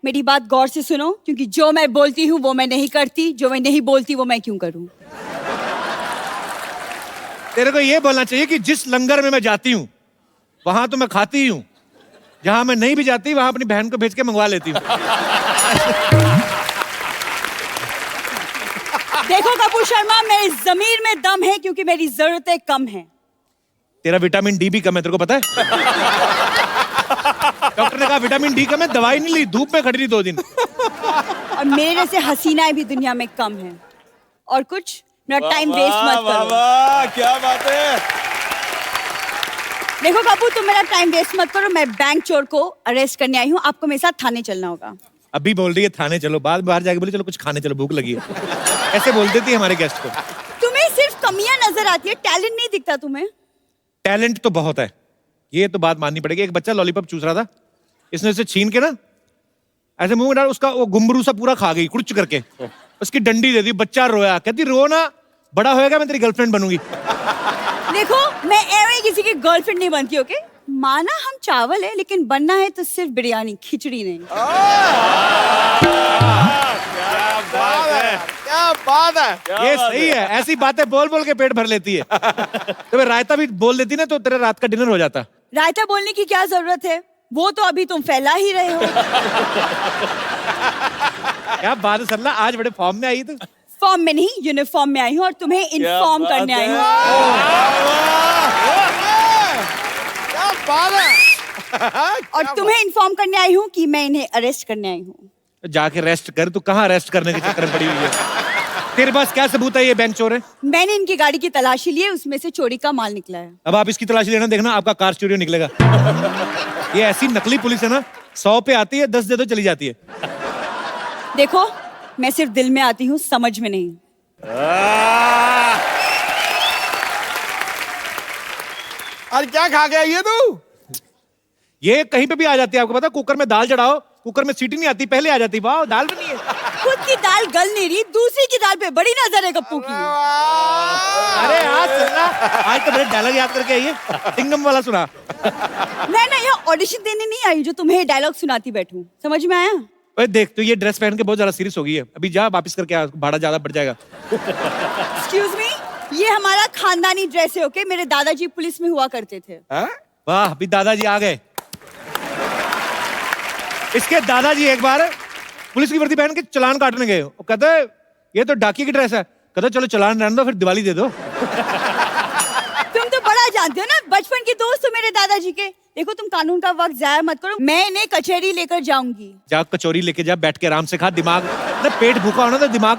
मेरी बात गौर से सुनो, क्योंकि जो मैं बोलती हूँ वो मैं नहीं करती, जो मैं नहीं बोलती वो मैं क्यों करूँ। तेरे को ये बोलना चाहिए कि जिस लंगर में मैं जाती हूँ वहां तो मैं खाती ही हूँ, जहां मैं नहीं भी जाती वहां अपनी बहन को भेज के मंगवा लेती हूँ। देखो कपूर शर्मा, मेरी जमीर में दम है क्योंकि मेरी जरूरतें कम हैं। तेरा विटामिन डी भी कम है, तेरे को पता है? डॉक्टर ने कहा विटामिन डी कम है, दवाई नहीं ली, धूप में खड़ी रही 2 दिन। और मेरे जैसे हसीनाएं भी दुनिया में कम हैं। और कुछ मेरा टाइम वेस्ट मत करो। वाह, क्या बात है। देखो कपूर, तुम मेरा टाइम वेस्ट मत करो, मैं बैंक चोर को अरेस्ट करने आई हूँ, आपको मेरे साथ थाने चलना होगा। अभी बोल रही है थाने चलो, बाद में बाहर जाके बोली चलो कुछ खाने चलो, भूख लगी है। ऐसे बोल देती है हमारे गेस्ट को। तुम्हें सिर्फ कमियां नजर आती है, टैलेंट नहीं दिखता तुम्हें। टैलेंट तो बहुत है, ये तो बात माननी पड़ेगी। एक बच्चा लॉलीपॉप चूस रहा था, इसने उसे छीन के ना ऐसे मुंह में डाल, उसका वो घुंघरू सा पूरा खा गई कुछ करके, उसकी डंडी दे दी, बच्चा रोया, कहती रो ना, बड़ा होएगा मैं तेरी गर्लफ्रेंड बनूंगी। देखो, मैं एवं किसी की गर्लफ्रेंड नहीं बनती, ओके? माना हम चावल है, लेकिन बनना है तो सिर्फ बिरयानी, खिचड़ी नहीं। क्या बात है। ये सही है, ऐसी बातें बोल बोल के पेट भर लेती है। तो मैं रायता भी बोल देती ना तो तेरा रात का डिनर हो जाता। रायता बोलने की क्या जरूरत है, वो तो अभी तुम फैला ही रहे हो। क्या बात है सरला, आज बड़े फॉर्म में आई तू। फॉर्म में नहीं, यूनिफॉर्म में आई हूँ और तुम्हें इन्फॉर्म करने आई हूँ। क्या बात है। और तुम्हें इन्फॉर्म करने आई हूँ कि मैं इन्हें अरेस्ट करने आई हूँ। जाके रेस्ट कर, तू कहाँ रेस्ट करने के चक्कर में पड़ी हुई है? तेरे पास क्या सबूत है ये बैंक चोर है? मैंने इनकी गाड़ी की तलाशी ली है, उसमें से चोरी का माल निकला है। अब आप इसकी तलाशी लेना, देखना आपका कार चोरी निकलेगा। ये ऐसी नकली पुलिस है ना, 100 पे आती है, 10 दे दो चली जाती है। देखो, मैं सिर्फ दिल में आती हूँ, समझ में नहीं। अरे क्या खा गया ये तू? ये कहीं पे भी आ जाती है, आपको पता? कुकर में दाल चढ़ाओ, कुकर में सीटी नहीं आती, पहले आ जाती। वाह, दाल बनी है। खुद की दाल गल नहीं रही, दूसरी की दाल पे बड़ी नजर है गप्पू की। अरे आज सुनना, आज तो बड़े डायलॉग याद करके आई है, सिंगम वाला सुना। मैं ना यहाँ ऑडिशन देने नहीं आई जो तुम्हें डायलॉग सुनाती बैठूं, समझ में आया? ओए देख, तो ये ड्रेस पहन के बहुत ज्यादा सीरियस हो गई है, अभी जा वापस करके आ, भाड़ा ज्यादा बढ़ जाएगा। एक्सक्यूज मी, ये हमारा खानदानी ड्रेस है, ओके? मेरे दादाजी पुलिस में हुआ करते थे। वाह, अभी दादाजी आ गए। इसके दादाजी एक बार पुलिस की वर्दी पहन के चालान काटने गए, वो कहते ये तो डाकिए की ड्रेस है, कहते चलो चालान रहने दो, फिर दिवाली दे दो। तुम तो बड़ा जानते हो ना, बचपन के दोस्त हो मेरे दादाजी के। देखो, तुम कानून का वक्त जाया मत करो, मैं इन्हें कचहरी लेकर जाऊंगी। जा कचौरी लेके जा, बैठ के आराम से खा, दिमाग ना, पेट भूखा होना तो दिमाग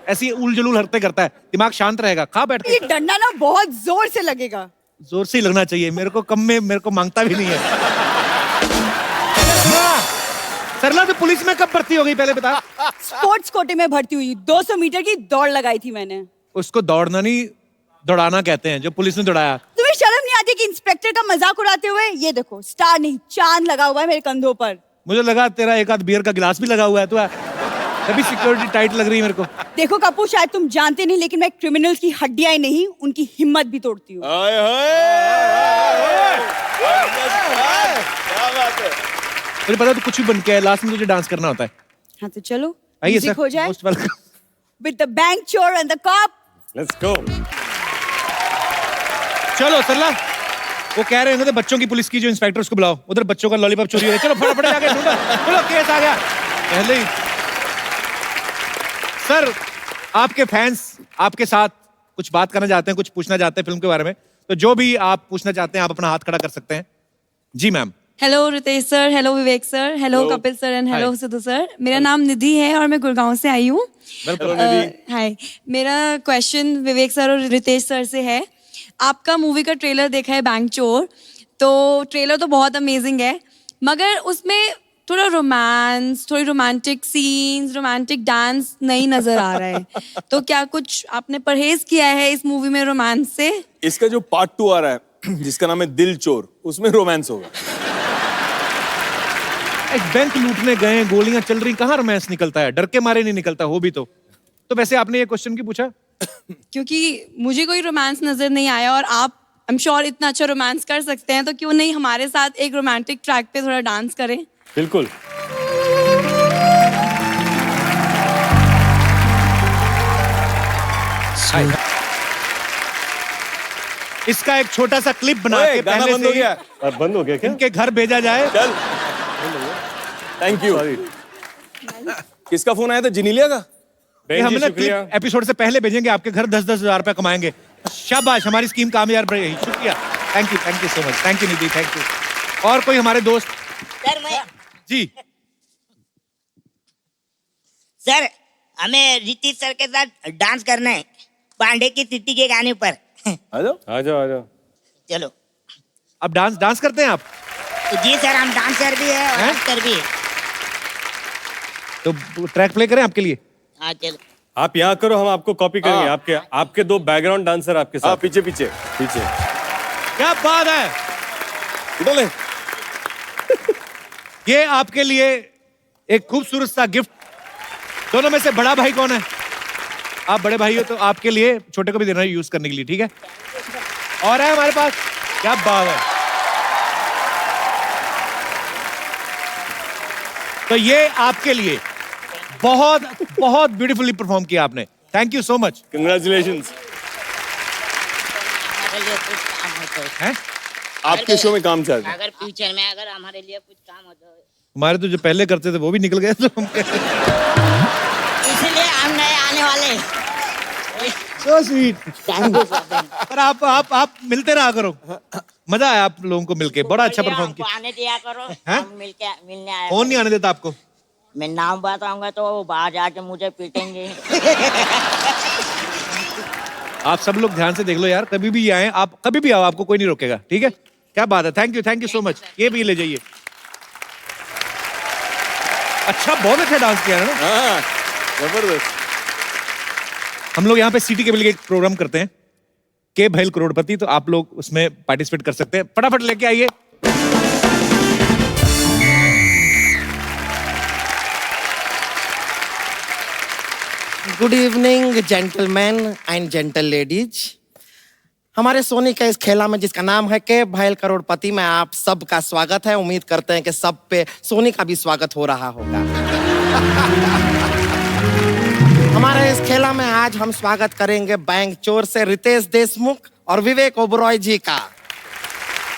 ऐसी उल जुलूल हरकतें करता है, दिमाग शांत रहेगा, खा बैठ के। ये डंडा ना बहुत जोर से लगेगा। जोर से ही लगना चाहिए, मेरे को कम में मेरे को मांगता भी नहीं है। सरला तो पुलिस में कब भर्ती हो गई पहले बता? स्पोर्ट्स कोटे में भर्ती हुई, 200 मीटर की दौड़ लगाई थी मैंने। उसको दौड़ना नहीं, दौड़ाना कहते हैं, जो पुलिस ने दौड़ाया। तुम्हें शर्म नहीं आती कि इंस्पेक्टर का मजाक उड़ाते हुए? ये देखो, स्टार नहीं चांद लगा हुआ है मेरे कंधों पर। मुझे लगा तेरा एक आध बियर का गिलास भी लगा हुआ है, तो अभी सिक्योरिटी टाइट लग रही है मेरे को। देखो कपूर, शायद तुम जानते नहीं, लेकिन मैं क्रिमिनल की हड्डियां नहीं, उनकी हिम्मत भी तोड़ती हूँ। क्या बात है। मुझे पता, तू कुछ भी बन के है, लास्ट में तुझे डांस करना होता है। हाँ तो चलो, आइए म्यूजिक सर, हो जाए। Most welcome. With the bank chore and the cop. Let's go. चलो सरला, वो कह रहे हैं बच्चों की पुलिस की जो इंस्पेक्टर, उसको बुलाओ, उधर बच्चों का लॉलीपॉप चोरी हो रहा है। चलो फटाफट जाके ढूंढो, चलो केस आ गया पहले ही। सर, आपके फैंस आपके साथ कुछ बात करना चाहते हैं, कुछ पूछना चाहते हैं फिल्म के बारे में, तो जो भी आप पूछना चाहते हैं आप अपना हाथ खड़ा कर सकते हैं। जी ma'am. Hello Ritesh sir, hello Vivek sir, hello Kapil sir and hello Sidhu sir. मेरा नाम निधि है और मैं गुड़गांव से आई हूँ। हाय, मेरा क्वेश्चन विवेक सर और रितेश सर से है। आपका मूवी का ट्रेलर देखा है बैंक चोर, तो ट्रेलर तो बहुत अमेजिंग है, मगर उसमें थोड़ा रोमांस, थोड़ी रोमांटिक सीन्स, रोमांटिक डांस नहीं नजर आ रहा है। तो क्या कुछ आपने परहेज किया है इस मूवी में रोमांस से? इसका जो पार्ट 2 आ रहा है जिसका नाम है दिल चोर, उसमें रोमांस होगा। एक बैंक लूटने गए, गोलियां चल रही, कहाँ रोमांस निकलता है? डर के मारे नहीं निकलता, हो भी तो वैसे आपने ये क्वेश्चन क्यों पूछा? क्योंकि मुझे कोई रोमांस नजर नहीं आया और आप आई एम श्योर इतना अच्छा रोमांस कर सकते हैं, तो क्यों नहीं हमारे साथ एक रोमांटिक ट्रैक पे थोड़ा डांस करें? बिल्कुल। हाय। इसका एक छोटा सा क्लिप बना ओए, के गाना पहले बंद हो से ही गया। बंद हो गया क्या? इनके घर भेजा जाए। चल थैंक यू। किसका फोन आया था? जिनीलिया का? ये हम ना क्लिप एपिसोड से पहले भेजेंगे आपके घर, 10-10 हजार रुपया कमाएंगे। शाबाश, हमारी स्कीम कामयाब रही। शुक्रिया, thank you so much, thank you Nidhi, thank you. और कोई हमारे दोस्त? सर मैं जी सर हमें ऋतिक सर के साथ डांस करना है पांडे की चिट्ठी के गाने पर। आ जाओ। आ जाओ आ जाओ। चलो। अब डांस करते हैं आप? जी सर, हम डांसर भी है और हैं? एक्टर भी है। तो ट्रैक प्ले करें आपके लिए? हाँ चलो। आप यहाँ करो, हम आपको कॉपी करेंगे। हाँ। आपके 2 बैकग्राउंड डांसर आपके हाँ, साथ। पीछे पीछे। क्या बात है। उठो ले। ये आपके लिए एक खूबसूरत सा गिफ्ट। दोनों में से बड़ा भाई कौन है? आप बड़े भाई हो तो आपके लिए छोटे को भी देना है यूज करने के लिए, ठीक है? और है हमारे पास, क्या बात है। तो ये आपके लिए बहुत बहुत ब्यूटीफुली परफॉर्म किया आपने। Thank you so much. Congratulations. हमारे लिए कुछ काम हो तो हैं? आपके शो में काम चल रहा है। अगर फ्यूचर में अगर हमारे लिए कुछ काम हो तो हमारे तो जो पहले करते थे वो भी निकल गए, तो हम इसलिए हम नए आने वाले। so sweet। Thank you sir. पर आप मिलते रहा करो। मजा आया आप लोगों को मिलके, बड़ा अच्छा परफॉर्म हमको किया। आने दिया करो, हैं? हम मिलने आए। कौन नहीं आने देता आपको? मैं नाम बताऊंगा तो वो बाहर जाके मुझे पीटेंगे। आप सब लोग ध्यान से देख लो यार, कभी भी आए आप, कभी भी आओ, आपको कोई नहीं रोकेगा, ठीक है? क्या बात है, थैंक यू सो मच। ये भी ले जाइए। अच्छा, बहुत अच्छा डांस किया है ना। हाँ, जबरदस्त। हम लोग यहाँ पे सिटी केबल के एक प्रोग्राम करते हैं, के भैल करोड़पति, तो आप लोग उसमें पार्टिसिपेट कर सकते हैं। फटाफट लेके आइए। Good evening gentleman and gentle ladies. हमारे सोनी के इस खेला में जिसका नाम है के भैल करोड़पति में आप सबका स्वागत है। उम्मीद करते हैं कि सब पे सोनी का भी स्वागत हो रहा होगा। हमारे इस खेला में आज हम स्वागत करेंगे बैंक चोर से रितेश देशमुख और विवेक ओबरॉय जी का।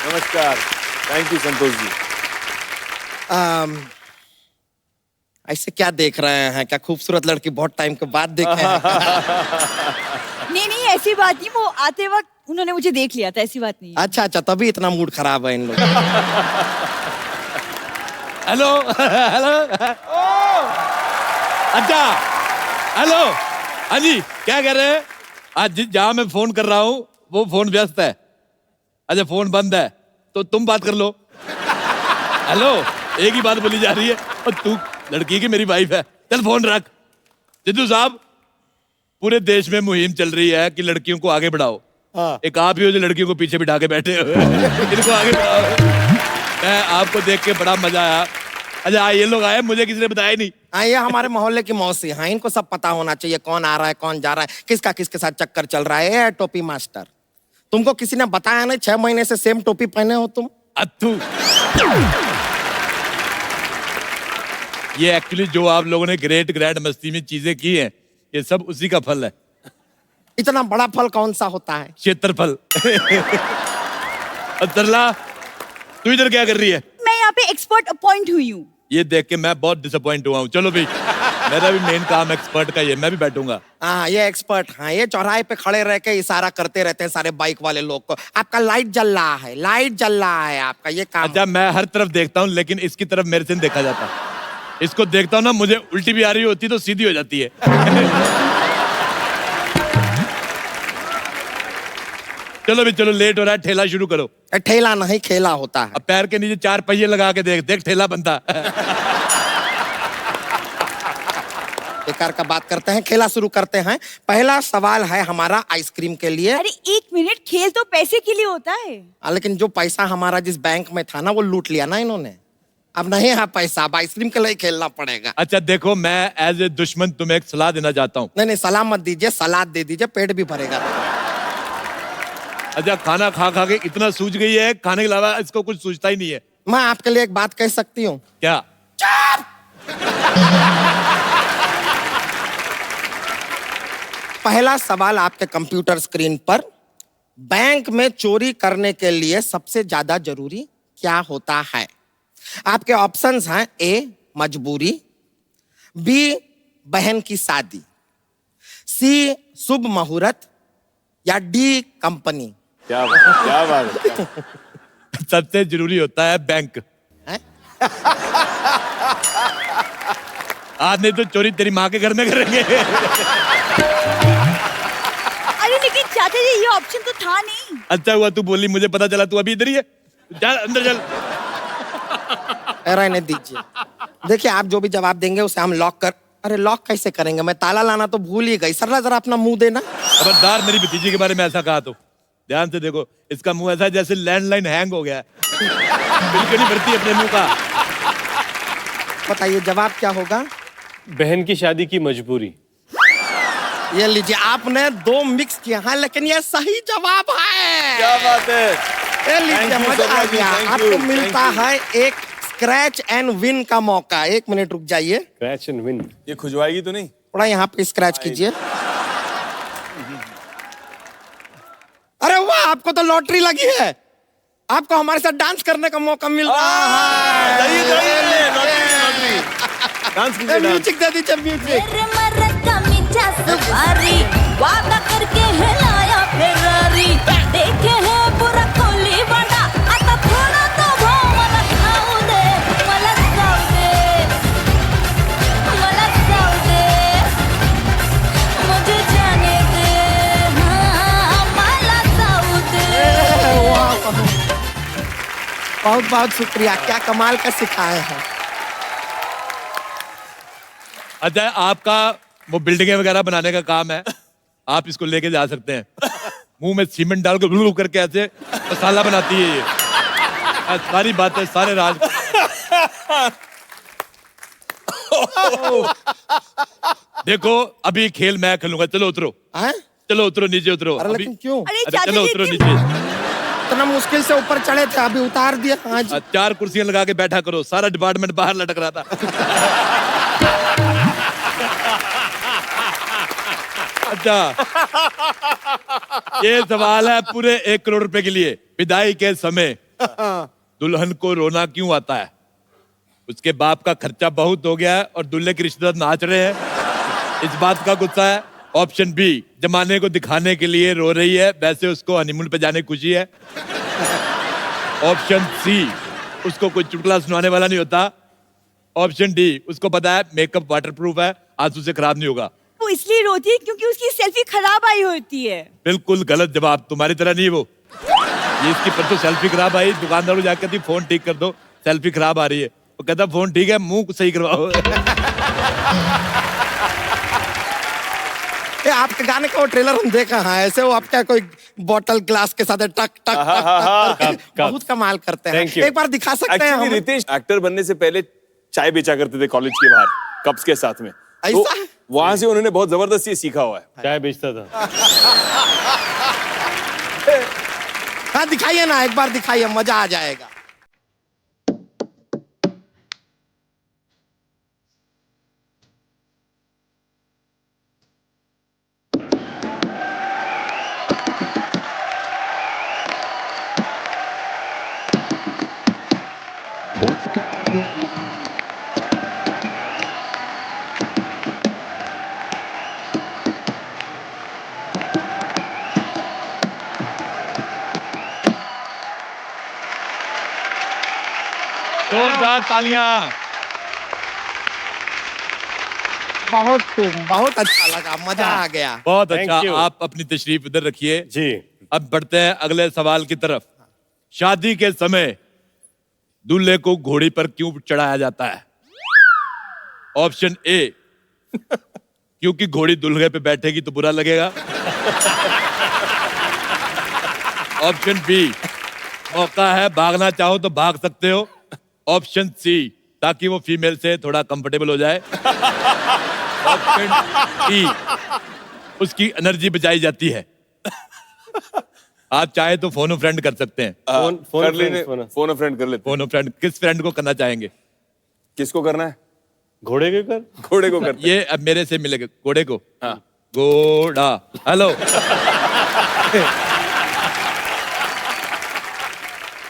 नमस्कार। Thank you Santosh ji. ऐसे क्या देख रहे हैं? क्या खूबसूरत लड़की बहुत टाइम के बाद देखे हैं? नहीं ऐसी बात नहीं, वो आते वक्त उन्होंने मुझे देख लिया था, ऐसी बात नहीं है। अच्छा, तभी इतना मूड खराब है इन लोग। Hello hello. अच्छा, हेलो। हाँ जी, क्या कह रहे हैं? आज जहाँ मैं फोन कर रहा हूँ वो फोन व्यस्त है। अच्छा, फोन बंद है तो तुम बात कर लो। हेलो, एक ही बात बोली जा रही है और तू लड़की की मेरी वाइफ है। चल फोन रख। जिद्दू साहब, पूरे देश में मुहिम चल रही है कि लड़कियों को आगे बढ़ाओ। हाँ। एक आप ही हो जो लड़कियों को पीछे बिठा के बैठे हो। इनको आगे बढ़ाओ। मैं आपको देख के बड़ा मजा आया। अच्छा, ये लोग आए, मुझे किसी ने बताया नहीं। हाँ, ये हमारे मोहल्ले की मौसी हैं, इनको सब पता होना चाहिए कौन आ रहा है, कौन जा रहा है, किसका किसके साथ चक्कर चल रहा है। ये टोपी मास्टर, तुमको किसी ने बताया नहीं? 6 महीने से सेम टोपी पहने हो तुम। अत्थू। ये एक्चुअली जो आप लोगों ने ग्रेट ग्रैंड मस्ती में चीजें की हैं, ये सब उसी का फल है। इतना बड़ा फल कौन सा होता है? क्षेत्रफल। तरला, तू इधर क्या कर रही है? मैं यहाँ पे एक्सपर्ट अपॉइंट हुई हूँ। ये देख के मैं बहुत डिसअपॉइंट हुआ हूँ। चलो भाई, मेरा भी मेन काम एक्सपर्ट का ये, मैं भी बैठूंगा। हाँ, ये एक्सपर्ट। हाँ, ये चौराहे पे खड़े रह के इशारा करते रहते हैं सारे बाइक वाले लोग को। आपका लाइट जल रहा है, लाइट जल रहा है, आपका ये काम। अच्छा, मैं हर तरफ देखता हूँ लेकिन इसकी तरफ मेरे से नहीं देखा जाता। इसको देखता हूँ ना, मुझे उल्टी भी आ रही होती तो सीधी हो जाती है। चलो भी चलो, लेट हो रहा है, ठेला शुरू करो। ठेला नहीं, खेला होता है। अब पैर के नीचे 4 पहिए लगा के देख देख, ठेला बनता। बेकार का बात करते हैं, खेला शुरू करते हैं। पहला सवाल है हमारा आइसक्रीम के लिए। अरे 1 मिनट, खेल तो पैसे के लिए होता है। लेकिन जो पैसा हमारा जिस बैंक में था ना, वो लूट लिया ना इन्होंने। अब नहीं है पैसा, अब आइसक्रीम के लिए खेलना पड़ेगा। अच्छा देखो, मैं एज ए दुश्मन तुम्हें एक सलाह देना चाहता हूँ। नहीं, सलाह मत दीजिए, सलाद दे दीजिए, पेट भी भरेगा। अच्छा, खाना खा खा के इतना सूझ गई है, खाने के अलावा इसको कुछ सूझता ही नहीं है। मैं आपके लिए एक बात कह सकती हूँ? क्या? पहला सवाल आपके कंप्यूटर स्क्रीन पर, बैंक में चोरी करने के लिए सबसे ज्यादा जरूरी क्या होता है? आपके ऑप्शंस हैं ए मजबूरी, बी बहन की शादी, सी शुभ मुहूर्त, या डी कंपनी। क्या बात है। सबसे जरूरी होता है बैंक। हैं? आज नहीं तो चोरी तेरी माँ के घर में करेंगे। अरे लेकिन चाचा जी ये ऑप्शन तो था नहीं। अच्छा हुआ तू बोली, मुझे पता चला तू अभी इधर ही है। चल अंदर चल। रहने दीजिए। देखिए आप जो भी जवाब देंगे उसे हम लॉक कर, अरे लॉक कैसे करेंगे? मैं ताला लाना तो भूल ही गई। सरला जरा अपना मुंह देना। खबरदार मेरी भतीजी के बारे में ऐसा कहा तो। ध्यान से देखो, इसका मुंह ऐसा है जैसे लैंडलाइन हैंग हो गया है। बिल्कुल नहीं भरती अपने मुंह का। बताइए जवाब क्या होगा? बहन की शादी की मजबूरी। ये लीजिए, आपने दो मिक्स किया है, लेकिन ये सही जवाब है। क्या बात है। ये लीजिए, Thank you, मजा आ सरला जी, गया। thank you, आपको मिलता thank you। है एक स्क्रैच एंड विन का मौका। 1 मिनट रुक जाइए, क्रैच एंड विन। ये खुजवाएगी तो नहीं? थोड़ा यहाँ पे स्क्रैच कीजिए। अरे वाह, आपको तो लॉटरी लगी है। आपको हमारे साथ डांस करने का मौका मिल रहा है। डांस कीजिए, डांस। म्यूजिक दे दीजिए, म्यूजिक। मेरे मरदा मीठा सवारी, वादा करके हिलाया फेरारी, देखे है पूरा खोली बड़ा, आता थोड़ा तो भाव मला खाऊ दे, मला खाऊ दे, मला खाऊ दे, मुझे जाने दे, हाँ मला खाऊ दे। बहुत बहुत शुक्रिया, क्या कमाल का सिखाए हैं। अच्छा आपका वो बिल्डिंगें वगैरह बनाने का काम है, आप इसको लेके जा सकते हैं। मुंह में सीमेंट डाल के ब्लू करके ऐसे मसाला बनाती है ये। सारी बातें, सारे राज। देखो अभी खेल मैं खेलूंगा। चलो उतरो, हैं? चलो उतरो, नीचे उतरो। अरे अभी लेकिन क्यों? अरे अरे चाचा चलो जी उतरो इतनी- नीचे। इतना मुश्किल से ऊपर चढ़े थे, अभी उतार दिया। हाँ जी। 4 कुर्सियां लगा के बैठा करो, सारा डिपार्टमेंट बाहर लटक रहा था। अच्छा, ये सवाल है पूरे 1 करोड़ रुपए के लिए। विदाई के समय दुल्हन को रोना क्यों आता है? उसके बाप का खर्चा बहुत हो गया है और दूल्हे के रिश्तेदार नाच रहे हैं, इस बात का गुस्सा है। ऑप्शन बी, जमाने को दिखाने के लिए रो रही है, वैसे उसको हनीमून पे जाने की खुशी है। ऑप्शन सी, उसको कोई चुटकुला सुनाने वाला नहीं होता। ऑप्शन डी, उसको पता है मेकअप वाटरप्रूफ है, आंसू से खराब नहीं होगा। वो इसलिए रोती है क्योंकि उसकी सेल्फी खराब आई होती है। बिल्कुल गलत जवाब, तुम्हारी तरह नहीं वो। ये इसकी परसों सेल्फी खराब आई, दुकानदार को जाकर कहती फोन ठीक कर दो, सेल्फी खराब आ रही है। वो कहता फोन ठीक है, मुंह सही करवाओ। ये आपके गाने का वो ट्रेलर हम देखा है, ऐसे वो आपका कोई बोतल ग्लास के साथ टक टक टक टक, बहुत कमाल करते हैं। Thank you। एक बार दिखा सकते हैं एक्चुअली हम? रितेश एक्टर बनने से पहले चाय बेचा करते थे कॉलेज के बाहर कप्स के साथ में। तो ऐसा है? वहां से उन्होंने बहुत जबरदस्त ये सीखा हुआ है। चाय बेचता था। हाँ दिखाइए ना, एक बार दिखाइए, मजा आ जाएगा। जोरदार तालियां। बहुत अच्छा लगा, मजा आ गया। बहुत Thank अच्छा, you। आप अपनी तशरीफ इधर रखिए। जी। अब बढ़ते हैं अगले सवाल की तरफ। शादी के समय दूल्हे को घोड़ी पर क्यों चढ़ाया जाता है? ऑप्शन ए, क्योंकि घोड़ी दूल्हे पे बैठेगी तो बुरा लगेगा। ऑप्शन बी, मौका है भागना चाहो तो भाग सकते हो। ऑप्शन सी, ताकि वो फीमेल से थोड़ा कंफर्टेबल हो जाए। ऑप्शन डी, उसकी एनर्जी बचाई जाती है। आप चाहे तो फोन फ्रेंड कर सकते हैं। कर लेने, फोन फ्रेंड कर लेते। फोन फ्रेंड किस फ्रेंड को करना चाहेंगे? किसको करना है? घोड़े के कर। घोड़े को करते। ये अब मेरे से मिलेगा घोड़े को। हाँ। घोड़ा। हेलो।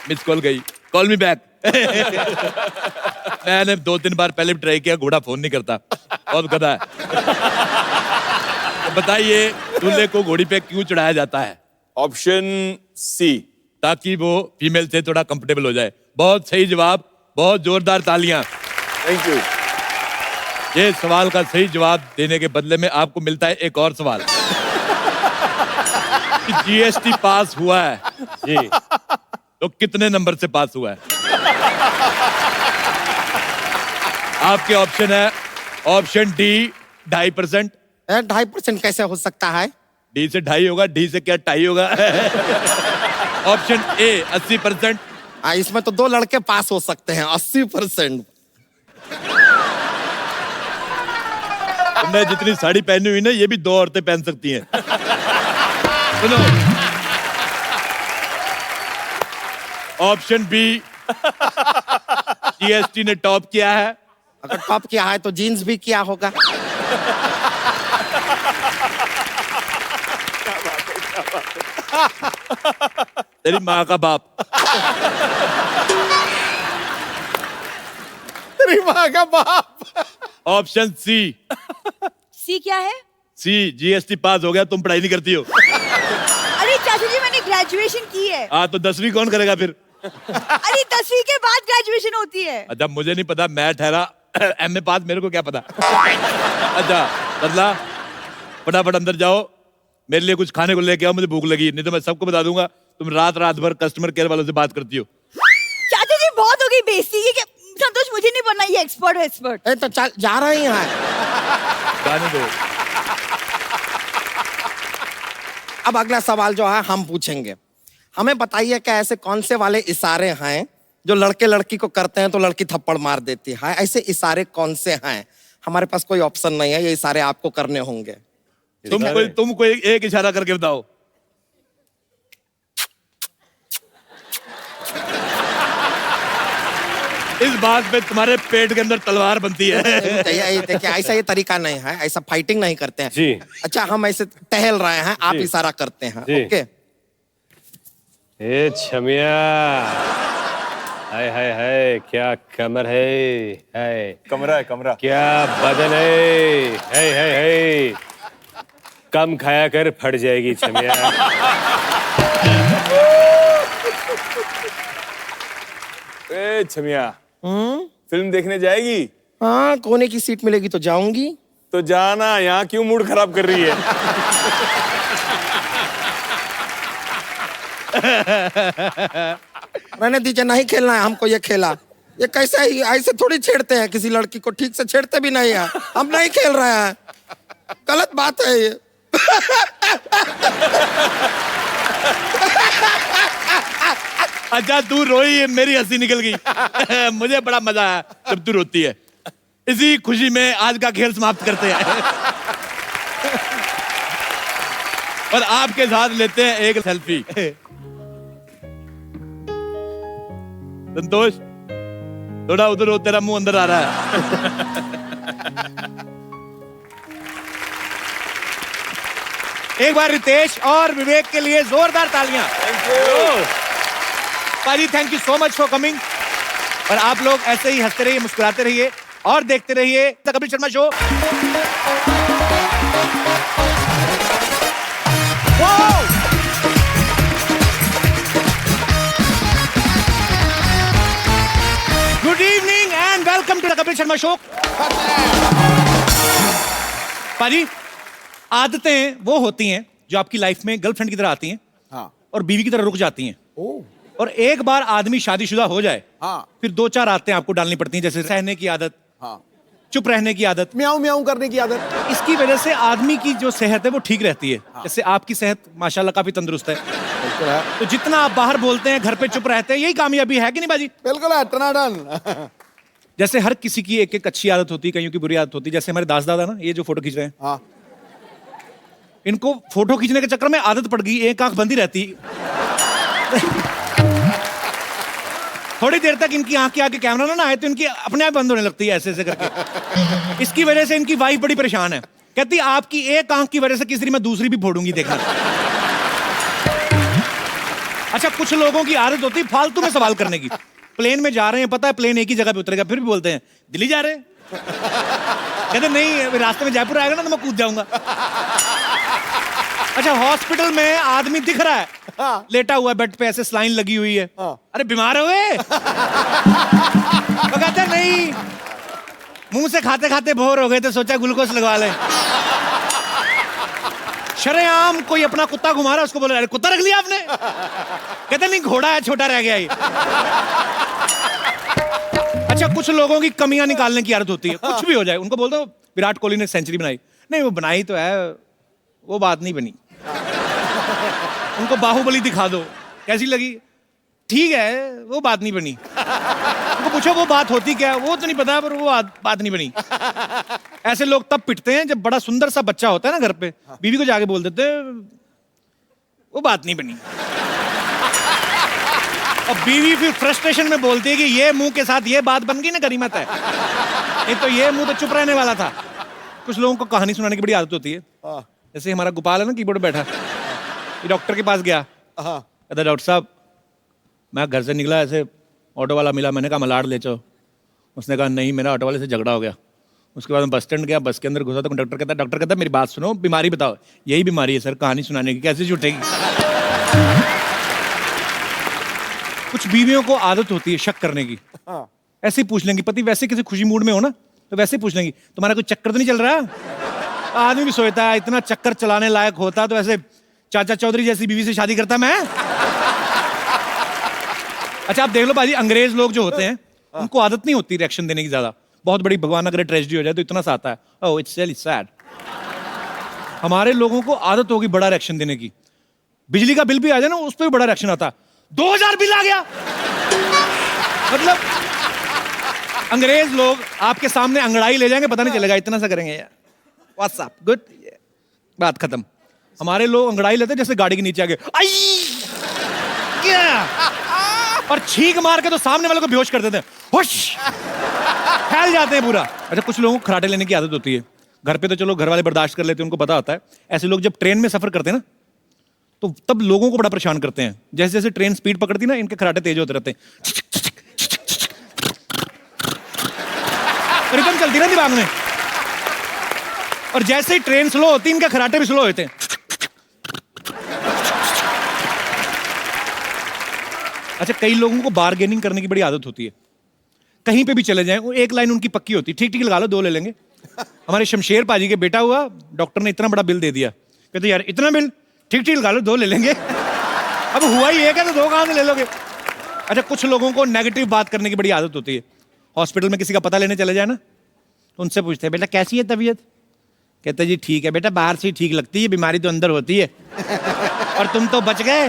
मिस कॉल गई, कॉल मी बैक। मैंने 2-3 बार पहले भी ट्राई किया, घोड़ा फोन नहीं करता, बहुत गधा है। तो बताइए दूल्हे को घोड़ी पे क्यों चढ़ाया जाता है? ऑप्शन सी, ताकि वो फीमेल से थोड़ा कंफर्टेबल हो जाए। बहुत सही जवाब, बहुत जोरदार तालियां। Thank you. ये सवाल का सही जवाब देने के बदले में आपको मिलता है एक और सवाल। जीएसटी पास हुआ है जी। तो कितने नंबर से पास हुआ है? आपके ऑप्शन है, ऑप्शन डी 2.5%। 2.5% कैसे हो सकता है? डी से 2.5 होगा, डी से क्या 2.5 होगा? Option A 80%। इसमें तो 2 लड़के पास हो सकते हैं। 80%। तुमने जितनी साड़ी पहनी हुई ना, ये भी 2 औरतें पहन सकती हैं। सुनो, ऑप्शन बी जीएसटी ने टॉप किया है। अगर टॉप किया है तो जीन्स भी किया होगा। तेरी माँ का बाप। तेरी माँ का बाप। Option C. सी क्या है? सी जीएसटी पास हो गया, तुम पढ़ाई नहीं करती हो। अरे चाचा जी मैंने ग्रेजुएशन की है। हाँ तो 10वीं कौन करेगा फिर? अरे 10वीं के बाद ग्रेजुएशन होती है। अच्छा मुझे नहीं पता, मैं ठहरा एमए पास, मेरे को क्या पता। अच्छा बदला, फटाफट अंदर जाओ, मेरे लिए कुछ खाने को लेके आओ, मुझे भूख लगी, नहीं तो मैं सबको बता दूंगा तुम रात रात भर कस्टमर केयर वालों से बात करती हो। चाचा जी बहुत हो गई बेइज्जती। ये संतोष मुझे नहीं बनना ये एक्सपर्ट। तो चल जा रहे हैं। जाने दो। अब अगला सवाल जो है हम पूछेंगे। हमें बताइए कि ऐसे कौन से वाले इशारे हैं जो लड़के लड़की को करते हैं तो लड़की थप्पड़ मार देती है? ऐसे इशारे कौन से हैं? हमारे पास कोई ऑप्शन नहीं है, ये इशारे आपको करने होंगे। तुम कोई एक इशारा करके बताओ। इस बात पे तुम्हारे पेट के अंदर तलवार बनती है। देखिए ऐसा ये तरीका नहीं है, ऐसा फाइटिंग नहीं करते हैं जी। अच्छा हम ऐसे टहल रहे हैं, आप जी। इशारा करते हैं। जी। ओके। ए छमिया, हाय हाय हाय, क्या कमर है कमरा है कमरा। क्या बदन है कम खाया कर, फट जाएगी छमिया। ए छमिया, फिल्म देखने जाएगी? हाँ कोने की सीट मिलेगी तो जाऊंगी। तो जाना, यहाँ क्यों मूड खराब कर रही है? रहने दीजिए, नहीं खेलना है हमको ये खेला। ये कैसे ऐसे थोड़ी छेड़ते हैं किसी लड़की को, ठीक से छेड़ते भी नहीं है। हम नहीं खेल रहे हैं, गलत बात है ये। अच्छा तू रोई, मेरी हंसी निकल गई। मुझे बड़ा मजा आया जब तू रोती है। इसी खुशी में आज का खेल समाप्त करते हैं और आपके साथ लेते हैं एक सेल्फी। संतोष थोड़ा उधर हो, तेरा मुंह अंदर आ रहा है। एक बार रितेश और विवेक के लिए जोरदार तालियां। पाजी thank you so much for coming. और आप लोग ऐसे ही हंसते रहिए, मुस्कुराते रहिए और देखते रहिए the Kapil Sharma show. Good evening and welcome to the Kapil Sharma show. पाजी आदतें वो होती हैं जो आपकी लाइफ में गर्लफ्रेंड की तरह आती हैं और बीवी की तरह रुक जाती हैं। और एक बार आदमी शादीशुदा हो जाए फिर 2-4 आदतें आपको डालनी पड़ती हैं, जैसे सहने की आदत, चुप रहने की आदत, म्याऊं म्याऊं करने की आदत। इसकी वजह से आदमी की जो सेहत है वो ठीक रहती है। जैसे आपकी सेहत माशाल्लाह काफी तंदुरुस्त है, तो जितना आप बाहर बोलते हैं, घर पे चुप रहते हैं, यही कामयाबी है कि नहीं बाजी? बिल्कुल है, टनाटन। जैसे हर किसी की एक एक अच्छी आदत होती है, कईयों की बुरी आदत होती है। जैसे हमारे दास दादा ना, ये जो फोटो खींच रहे हैं, इनको फोटो खींचने के चक्कर में आदत पड़ गई, एक आंख बंद ही रहती। थोड़ी देर तक इनकी आंख के आगे कैमरा ना आए तो इनकी अपने आप बंद होने लगती है, ऐसे ऐसे करके। इसकी वजह से इनकी वाइफ बड़ी परेशान है। कहती आपकी एक आंख की वजह से किसी दिन मैं दूसरी भी फोड़ूंगी, देखना। अच्छा, कुछ लोगों की आदत होती है फालतू में सवाल करने की। प्लेन में जा रहे हैं, पता है प्लेन एक ही जगह पे उतरेगा, फिर भी बोलते हैं दिल्ली जा रहे हैं। कहते नहीं, रास्ते में जयपुर आएगा ना तो मैं कूद जाऊंगा। अच्छा, हॉस्पिटल में आदमी दिख रहा है, लेटा हुआ है बेड पे, ऐसे स्लाइन लगी हुई है। अरे बीमार हो गए? तो कहते हैं नहीं, मुंह से खाते खाते बोर हो गए तो सोचा ग्लूकोज लगवा ले। शरेआम कोई अपना कुत्ता घुमा रहा है, उसको बोले अरे कुत्ता रख लिया आपने? कहते नहीं, घोड़ा है, छोटा रह गया ये। अच्छा, कुछ लोगों की कमियां निकालने की आदत होती है, कुछ भी हो जाए उनको बोल दो विराट कोहली ने सेंचुरी बनाई, नहीं वो बनाई तो है, वो बात नहीं बनी। उनको बाहुबली दिखा दो, कैसी लगी? ठीक है, वो बात नहीं बनी। उनको पूछो वो बात होती क्या है, वो तो नहीं पता, पर वो बात नहीं बनी। ऐसे लोग तब पिटते हैं जब बड़ा सुंदर सा बच्चा होता है ना घर पे, बीवी को जाके बोल देते हैं वो बात नहीं बनी। और बीवी फिर फ्रस्ट्रेशन में बोलती है कि ये मुंह के साथ ये बात बन गई ना, गनीमत है, नहीं तो ये मुंह तो चुप रहने वाला था। कुछ लोगों को कहानी सुनाने की बड़ी आदत होती है। जैसे हमारा गोपाल है ना, कीबोर्ड बैठा, ये डॉक्टर के पास गया, कहता डॉक्टर साहब मैं घर से निकला, ऐसे ऑटो वाला मिला, मैंने कहा मलाड ले चलो। उसने कहा नहीं, मेरा ऑटो वाले से झगड़ा हो गया। उसके बाद मैं बस स्टैंड गया, बस के अंदर घुसा तो डॉक्टर कहता मेरी बात सुनो, बीमारी बताओ। यही बीमारी है सर, कहानी सुनाने की, कैसे छूटेगी? कुछ बीवियों को आदत होती है शक करने की। ऐसे ही पूछ लेंगी, पति वैसे किसी खुशी मूड में हो ना तो वैसे ही पूछ लेंगी तुम्हारा कोई चक्कर तो नहीं चल रहा? आदमी भी सोचता है इतना चक्कर चलाने लायक होता तो ऐसे चाचा चौधरी जैसी बीवी से शादी करता मैं। अच्छा, आप देख लो बाजी, अंग्रेज लोग जो होते हैं उनको आदत नहीं होती रिएक्शन देने की ज्यादा। बहुत बड़ी भगवान अगर ट्रेजेडी हो जाए तो इतना सा आता है, ओह इट्स रियली सैड। हमारे लोगों को आदत होगी बड़ा रिएक्शन देने की। बिजली का बिल भी आ जाए ना, उस पर भी बड़ा रिएक्शन आता है, 2000 बिल आ गया। मतलब अंग्रेज लोग आपके सामने अंगड़ाई ले जाएंगे, पता नहीं चलेगा, इतना सा करेंगे यार, व्हाट्सअप गुड, बात खत्म। हमारे लोग अंगड़ाई लेते जैसे गाड़ी के नीचे आगे आई क्या, और छींक मार के तो सामने वाले को बेहोश कर देते हैं, होश फैल जाते हैं पूरा। अच्छा, कुछ लोगों को खराटे लेने की आदत होती है। घर पे तो चलो घर वाले बर्दाश्त कर लेते हैं, उनको पता होता है। ऐसे लोग जब ट्रेन में सफर करते हैं ना तो तब लोगों को बड़ा परेशान करते हैं। जैसे जैसे ट्रेन स्पीड पकड़ती ना, इनके खराटे तेज होते रहते हैं, रिदम चलती ना दिमाग में। और जैसे ही ट्रेन स्लो होती है, इनके खराटे भी स्लो होते हैं। अच्छा, कई लोगों को बार्गेनिंग करने की बड़ी आदत होती है। कहीं पे भी चले जाएं, एक लाइन उनकी पक्की होती है, ठीक ठीक लगा लो, 2 ले लेंगे। हमारे शमशेर पाजी के बेटा हुआ, डॉक्टर ने इतना बड़ा बिल दे दिया, कहते यार इतना बिल, ठीक ठीक लगा लो, 2 ले लेंगे। अब हुआ ही एक है तो 2 कहां से ले लोगे? अच्छा, कुछ लोगों को नेगेटिव बात करने की बड़ी आदत होती है। हॉस्पिटल में किसी का पता लेने चले जाए ना तो उनसे पूछते हैं बेटा कैसी है तबीयत? कहते जी ठीक है बेटा, बाहर से ही ठीक लगती है, बीमारी तो अंदर होती है। और तुम तो बच गए,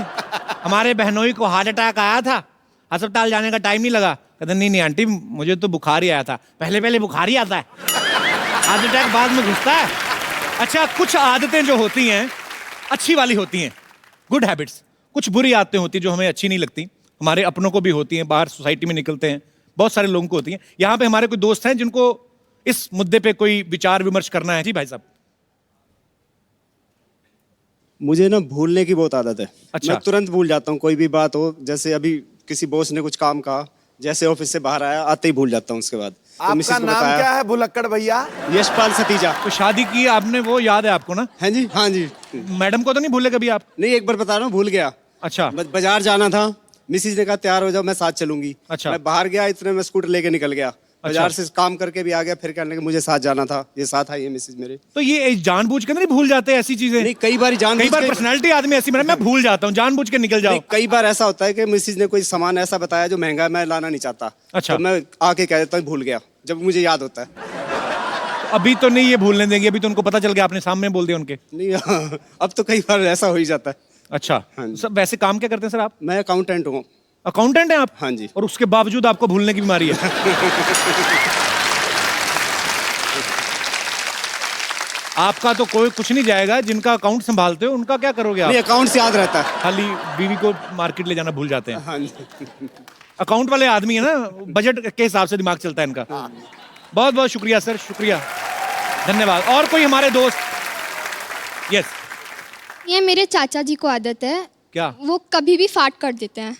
हमारे बहनोई को हार्ट अटैक आया था, अस्पताल जाने का टाइम नहीं लगा। कहते नहीं आंटी, मुझे तो बुखार ही आया था। पहले बुखार ही आता है, हार्ट अटैक बाद में घुसता है। अच्छा, कुछ आदतें जो होती हैं अच्छी वाली होती हैं, गुड हैबिट्स। कुछ बुरी आदतें होती हैं जो हमें अच्छी नहीं लगती, हमारे अपनों को भी होती हैं, बाहर सोसाइटी में निकलते हैं बहुत सारे लोगों को होती हैं। यहाँ पे हमारे कोई दोस्त हैं जिनको इस मुद्दे पे कोई विचार विमर्श करना है। जी भाई साहब। मुझे ना भूलने की बहुत आदत है। अच्छा। मैं तुरंत भूल जाता हूँ, कोई भी बात हो। जैसे अभी किसी बॉस ने कुछ काम कहा, जैसे ऑफिस से बाहर आया आते ही भूल जाता हूँ। उसके बाद आपका नाम क्या है भुलक्कड़ भैया? यशपाल सतीजा। तो शादी की आपने, वो याद है आपको ना? हाँ जी, हाँ जी। मैडम को तो नहीं भूले कभी आप? नहीं, एक बार बता रहा हूँ, भूल गया। अच्छा। बाजार जाना था, मिसिज ने कहा तैयार हो जाओ, मैं साथ चलूंगी। अच्छा। मैं बाहर गया, इतने में स्कूटर लेके निकल गया। बाजार से काम करके भी आ गया, फिर कहने लगे मुझे साथ जाना था, ये साथ आई है मिसिज मेरे। तो ये जानबूझ के नहीं भूल जाते ऐसी चीजें? नहीं, कई बार पर्सनालिटी आदमी ऐसी बना, मैं भूल जाता हूँ, जानबूझ के निकल जाओ। कई बार ऐसा होता है कि मिसिज ने कोई सामान ऐसा बताया जो महंगा मैं लाना नहीं चाहता। अच्छा। तो मैं आके कह देता हूँ भूल गया, जब मुझे याद होता है। अभी तो नहीं ये भूलने देंगे, अभी तो उनको पता चल गया, आपने सामने बोल दिया उनके। नहीं, अब तो कई बार ऐसा हो ही जाता है। अच्छा। सब वैसे काम क्या करते हैं सर आप? मैं अकाउंटेंट हूँ। अकाउंटेंट हैं आप? हाँ जी। और उसके बावजूद आपको भूलने की बीमारी है? आपका तो कोई कुछ नहीं जाएगा, जिनका अकाउंट संभालते हो उनका क्या करोगे आप? नहीं, अकाउंट से याद रहता है। खाली बीवी को मार्केट ले जाना भूल जाते हैं। हाँ जी। अकाउंट वाले आदमी है ना, बजट के हिसाब से दिमाग चलता है इनका। बहुत बहुत शुक्रिया सर, शुक्रिया। धन्यवाद। और कोई हमारे दोस्त? यस। ये मेरे चाचा जी को आदत है, क्या? वो कभी भी फाट कर देते हैं।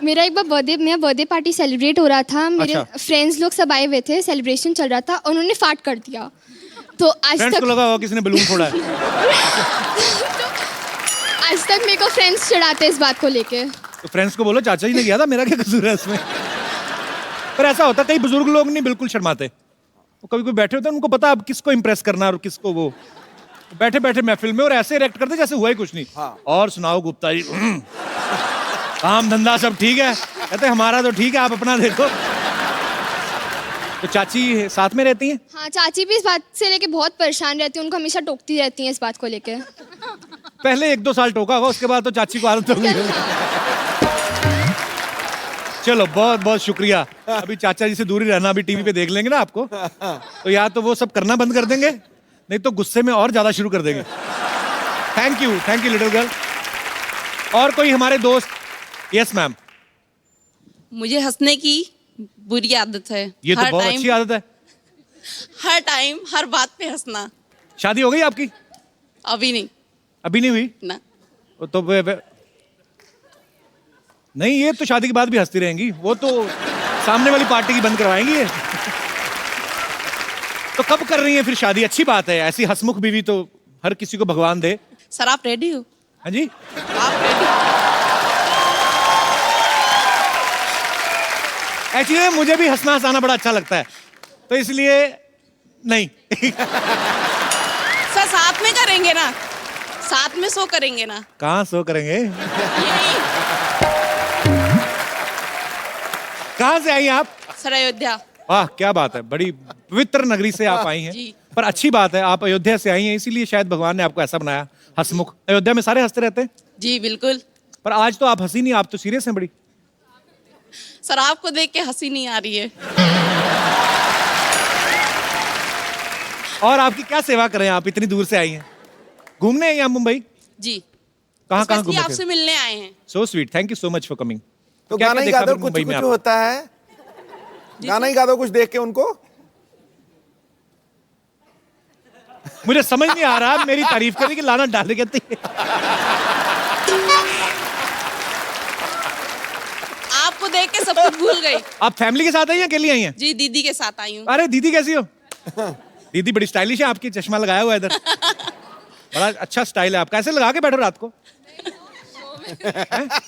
मेरा एक बार मेरा बर्थडे पार्टी सेलिब्रेट हो रहा था, मेरे फ्रेंड्स लोग सब आए हुए थे, सेलिब्रेशन चल रहा था, उन्होंने फाट कर दिया। तो आज फ्रेंड्स तक को लगा होगा किसी ने बलून फोड़ा है। आज तक मेरे को फ्रेंड्स चिढ़ाते हैं इस बात को लेके। तो फ्रेंड्स को बोलो चाचा जी ने किया था, मेरा क्या कसूर है इसमें? पर ऐसा होता है, कई बुजुर्ग लोग नहीं बिल्कुल शर्माते, वो कभी कोई बैठे होते हैं, उनको पता अब किसको इंप्रेस करना और किसको वो बैठे बैठे महफिल में और ऐसे रिएक्ट करते जैसे हुआ ही कुछ नहीं। और सुनाओ गुप्ता जी, काम धंधा सब ठीक है? कहते हमारा तो ठीक है, आप अपना देखो। तो चाची साथ में रहती हैं? हाँ, चाची भी इस बात से लेके बहुत परेशान रहती है, उनको हमेशा टोकती रहती हैं इस बात को लेके। पहले 1-2 साल टोका होगा, उसके बाद तो चाची को आदत हो गई। चलो बहुत बहुत शुक्रिया। अभी चाचा जी से दूरी रहना, अभी टीवी पे देख लेंगे ना आपको, तो या तो वो सब करना बंद कर देंगे, नहीं तो गुस्से में और ज्यादा शुरू कर देंगे। Thank you little girl. और कोई हमारे दोस्त? Yes ma'am. मुझे हंसने की बुरी आदत है। ये तो बहुत अच्छी आदत है। हर टाइम हर बात पे हंसना। शादी हो गई आपकी? अभी नहीं। अभी नहीं हुई ना। तो नहीं, ये तो शादी के बाद भी हंसती रहेंगी, वो तो सामने वाली पार्टी की बंद करवाएंगी ये। तो कब कर रही हैं फिर शादी? अच्छी बात है, ऐसी हंसमुख बीवी तो हर किसी को भगवान दे। सर आप रेडी हो? हाँ जी। आप रेडी? एक्चुअली मुझे भी हंसना हंसाना बड़ा अच्छा लगता है, तो इसलिए नहीं। सर साथ में करेंगे ना, साथ में शो करेंगे ना। कहाँ शो करेंगे? कहाँ से आई आप? सर अयोध्या। वाह क्या बात है, बड़ी पवित्र नगरी से आप आई हैं। जी। पर अच्छी बात है, आप अयोध्या से आई हैं, इसीलिए शायद भगवान ने आपको ऐसा बनाया हंसमुख। अयोध्या में सारे हंसते रहते हैं? जी बिल्कुल। पर आज तो आप हंसी नहीं, आप तो सीरियस हैं बड़ी। सर आपको देख के हंसी नहीं आ रही है। और आपकी क्या सेवा करें, आप इतनी दूर से आई हैं? घूमने हैं यहाँ मुंबई? जी। कहाँ कहाँ घूमे? आपसे मिलने आए हैं। So sweet, thank you so much for coming. तो गाना ही गा दो, कुछ कुछ होता है, गाना ही गा दो कुछ देख के उनको। मुझे समझ नहीं आ रहा, मेरी तारीफ करने की लाना डाल कहती है। आपको देख के सब कुछ भूल गई। आप फैमिली के साथ आई हैं, अकेली आई हैं? जी दीदी के साथ आई हूँ। अरे दीदी कैसी हो? दीदी बड़ी स्टाइलिश है, आपकी चश्मा लगाया हुआ है इधर। बड़ा अच्छा स्टाइल है आपका, ऐसे लगा के बैठो रात को।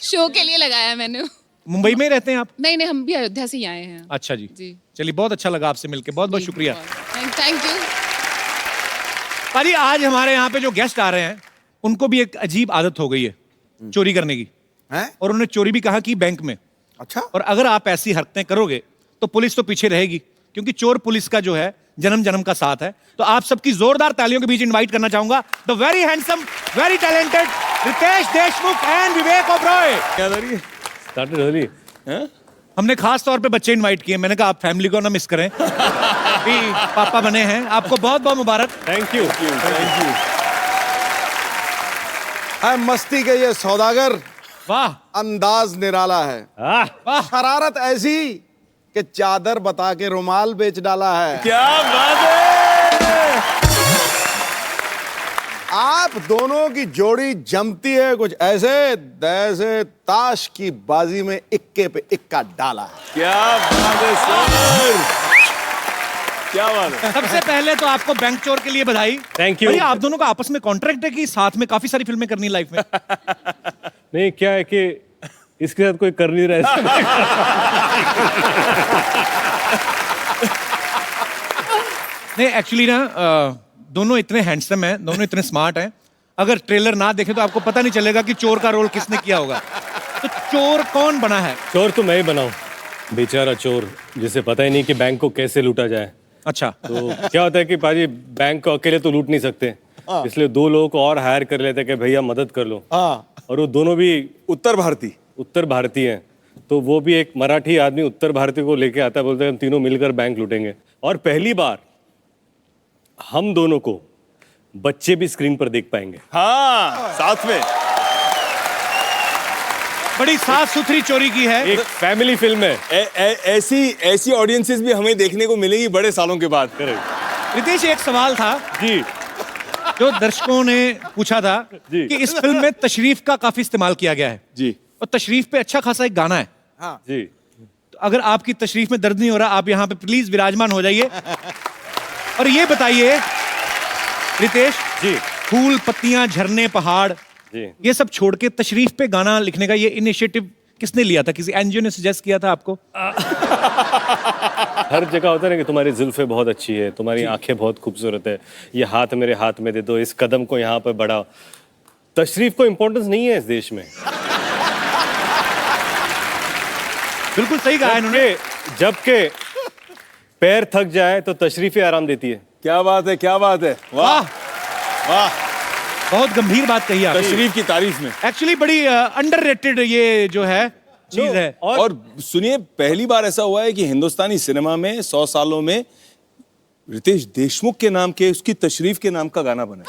शो के लिए लगाया मैंने। मुंबई में ही रहते हैं आप? नहीं नहीं, हम भी अयोध्या से ही आए हैं। अच्छा जी। चलिए बहुत अच्छा लगा आपसे मिलके, बहुत बहुत शुक्रिया। Thank you. पाजी आज हमारे यहाँ पे जो गेस्ट आ रहे हैं, उनको भी एक अजीब आदत हो गई है चोरी करने की। और उन्होंने चोरी भी कहा कि बैंक में। अच्छा। और अगर आप ऐसी हरकतें करोगे तो पुलिस तो पीछे रहेगी, क्योंकि चोर पुलिस का जो है जन्म जन्म का साथ है। तो आप सबकी जोरदार तालियों के बीच इनवाइट करना चाहूंगा the very handsome, very talented Ritesh Deshmukh and Vivek Oberoi. Started early. हमने खास तौर पे बच्चे इनवाइट किए, मैंने कहा आप फैमिली को ना मिस करें। भी पापा बने हैं, आपको बहुत बहुत मुबारक। Thank you. मस्ती के ये सौदागर, वाह अंदाज निराला है, वाह शरारत ऐसी कि चादर बता के रुमाल बेच डाला है। क्या बात है। आप दोनों की जोड़ी जमती है कुछ ऐसे जैसे ताश की बाजी में इक्के पे इक्का डाला है। क्या बात है सर, क्या बात है। सबसे पहले तो आपको बैंक चोर के लिए बधाई। Thank you. भैया आप दोनों का आपस में कॉन्ट्रैक्ट है कि साथ में काफी सारी फिल्में करनी लाइफ में? नहीं, क्या है कि इसके साथ कोई कर नहीं रहा है। नहीं एक्चुअली ना दोनों इतने हैंडसम हैं, दोनों इतने स्मार्ट हैं, अगर ट्रेलर ना देखे तो आपको पता नहीं चलेगा कि चोर का रोल किसने किया होगा। तो चोर कौन बना है? चोर तो मैं ही बनाऊं, बेचारा चोर जिसे पता ही नहीं कि बैंक को कैसे लूटा जाए। अच्छा। तो क्या होता है कि पाजी बैंक को अकेले तो लूट नहीं सकते, इसलिए 2 लोगों को और हायर कर लेते हैं कि भैया मदद कर लो। और वो दोनों भी उत्तर भारतीय हैं, तो वो भी एक मराठी आदमी उत्तर भारतीय को लेके आता है, बोलते हैं हम तीनों मिलकर बैंक लूटेंगे। और पहली बार हम दोनों को बच्चे भी स्क्रीन पर देख पाएंगे। हाँ साथ में। बड़ी साफ सुथरी चोरी की है। एक फैमिली फिल्म है। ऐसी ऑडियंसेस भी हमें देखने को मिलेगी बड़े सालों के बाद। रितेश, एक सवाल था जी जो दर्शकों ने पूछा था जी। कि इस फिल्म में तशरीफ का काफी इस्तेमाल किया गया है जी। और तशरीफ पे अच्छा खासा एक गाना है। हाँ जी। तो अगर आपकी तशरीफ में दर्द नहीं हो रहा, आप यहाँ पे प्लीज विराजमान हो जाइए और ये बताइए रितेश जी। फूल, पत्तियां, झरने, पहाड़, जी। ये सब छोड़ के तशरीफ पे गाना लिखने का ये इनिशिएटिव किसने लिया था? किसी एनजीओ ने सजेस्ट किया था आपको? हर जगह होता है ना कि तुम्हारी जुल्फें बहुत अच्छी है, तुम्हारी आंखें बहुत खूबसूरत है, ये हाथ मेरे हाथ में दे दो, इस कदम को यहाँ पर बढ़ाओ। तशरीफ को इंपॉर्टेंस नहीं है इस देश में। बिल्कुल सही कहा इन्होंने। जबकि पैर थक जाए तो तशरीफें आराम देती है। क्या बात है, क्या बात है, वाह वाह, बहुत गंभीर बात कही आपने। तशरीफ की तारीफ में। एक्चुअली बड़ी अंडररेटेड ये जो है चीज है। और सुनिए, पहली बार ऐसा हुआ है कि हिंदुस्तानी सिनेमा में 100 सालों में रितेश देशमुख के नाम के, उसकी तशरीफ के नाम का गाना बना।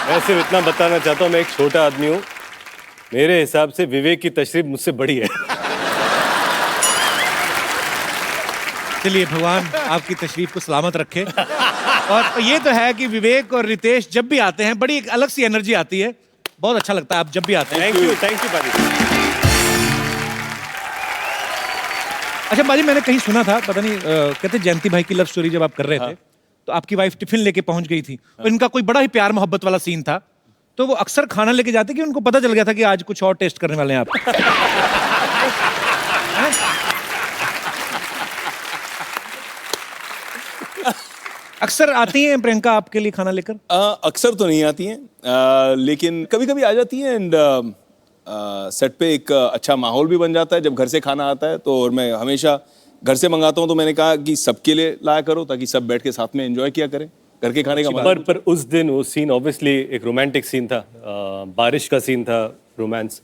मैं सिर्फ इतना बताना चाहता हूँ, मैं एक छोटा आदमी हूँ, मेरे हिसाब से विवेक की तशरीफ मुझसे बड़ी है। चलिए, भगवान आपकी तशरीफ को सलामत रखे। और ये तो है कि विवेक और रितेश जब भी आते हैं बड़ी एक अलग सी एनर्जी आती है, बहुत अच्छा लगता है आप जब भी आते हैं। थैंक यू पाजी। अच्छा बाजी, मैंने कहीं सुना था, पता नहीं कहते जयंती भाई की लव स्टोरी जब आप कर रहे थे तो आपकी वाइफ टिफिन लेके पहुंच गई थी और इनका कोई बड़ा ही प्यार मोहब्बत वाला सीन था, तो वो अक्सर खाना लेके जाते कि उनको पता चल गया था कि आज कुछ और टेस्ट करने वाले हैं आप। अक्सर आती हैं प्रियंका आपके लिए खाना लेकर? अक्सर तो नहीं आती हैं, लेकिन कभी कभी आ जाती हैं। एंड सेट पे एक अच्छा माहौल भी बन जाता है जब घर से खाना आता है। तो और मैं हमेशा घर से मंगाता हूँ, तो मैंने कहा कि सबके लिए लाया करो ताकि सब बैठ के साथ में एंजॉय किया करें। घर के खाने का पर उस दिन वो सीन ऑब्वियसली एक रोमांटिक सीन था, बारिश का सीन था, रोमांस।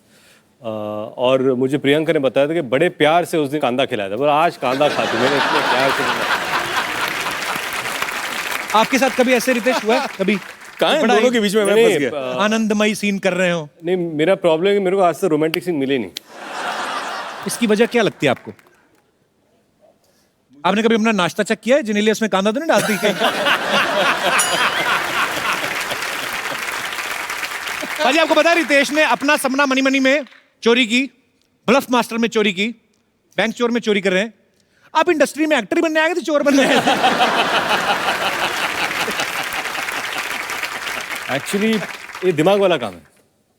और मुझे प्रियंका ने बताया था कि बड़े प्यार से उस दिन कांदा खिलाया था। बोला आज कांदा खाती, मैंने इतने प्यार से। आपके साथ कभी ऐसे रितेश हुआ है कभी? कहाँ है दोनों के बीच में मैं फंस गया। आनंदमयी सीन कर रहे हो? नहीं, मेरा प्रॉब्लम है कि मेरे को आज तक रोमांटिक सीन मिले नहीं। इसकी वजह क्या लगती है आपको? आपने कभी अपना नाश्ता चेक किया है? जिनेलिया उसमें कांदा तो नहीं डालती क्या? भाजी आपको पता है रितेश ने अपना सपना मनी मनी में चोरी की, ब्लफ मास्टर में चोरी की, बैंक चोर में चोरी कर रहे हैं। आप इंडस्ट्री में एक्टर ही बनने आए थे, चोर बनने आए थे? एक्चुअली ये दिमाग वाला काम है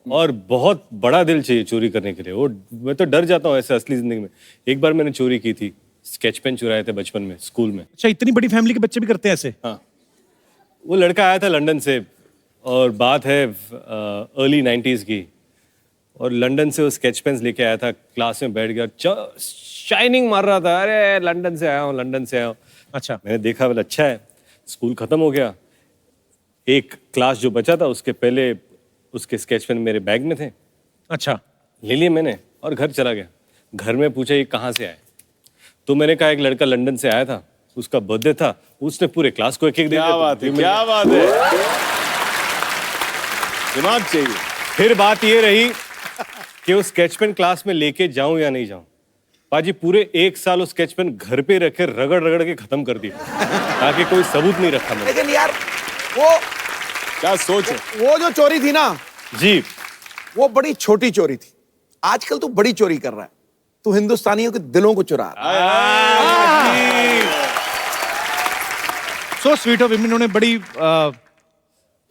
और बहुत बड़ा दिल चाहिए चोरी करने के लिए। वो मैं तो डर जाता हूँ ऐसे असली जिंदगी में। एक बार मैंने चोरी की थी, स्केच पेन चुराए थे बचपन में स्कूल में। अच्छा, इतनी बड़ी फैमिली के बच्चे भी करते हैं ऐसे? हाँ, वो लड़का आया था लंदन से और बात है अर्ली 90s की, और लंदन से वो स्केच पेन्स लेके आया था, क्लास में बैठ गया, शाइनिंग मार रहा था, अरे लंदन से आया हूँ, लंदन से आया हूँ। अच्छा, मैंने देखा बोला अच्छा है। स्कूल खत्म हो गया, एक क्लास जो बचा था उसके पहले उसके स्केच पेन मेरे बैग में थे। अच्छा, ले लिए मैंने और घर चला गया। घर में पूछा ये कहाँ से आए, तो मैंने कहा एक लड़का लंदन से आया था, उसका बर्थडे था, उसने पूरे क्लास को एक एक दे दिया। क्या बात है, क्या बात है, दिमाग चाहिए। फिर बात ये रही कि वो स्केच पेन क्लास में लेके जाऊं या नहीं जाऊं। पाजी पूरे 1 साल उस स्केच पेन घर पे रखे रगड़ रगड़ के खत्म कर दिया ताकि कोई सबूत नहीं रखा मैंने। लेकिन यार वो क्या सोच है, वो जो चोरी थी ना जी, वो बड़ी छोटी चोरी थी। आजकल तू बड़ी चोरी कर रहा है, तू हिंदुस्तानियों के दिलों को चुरा रहा है। सो स्वीट ऑफ हिम, इन्होंने बड़ी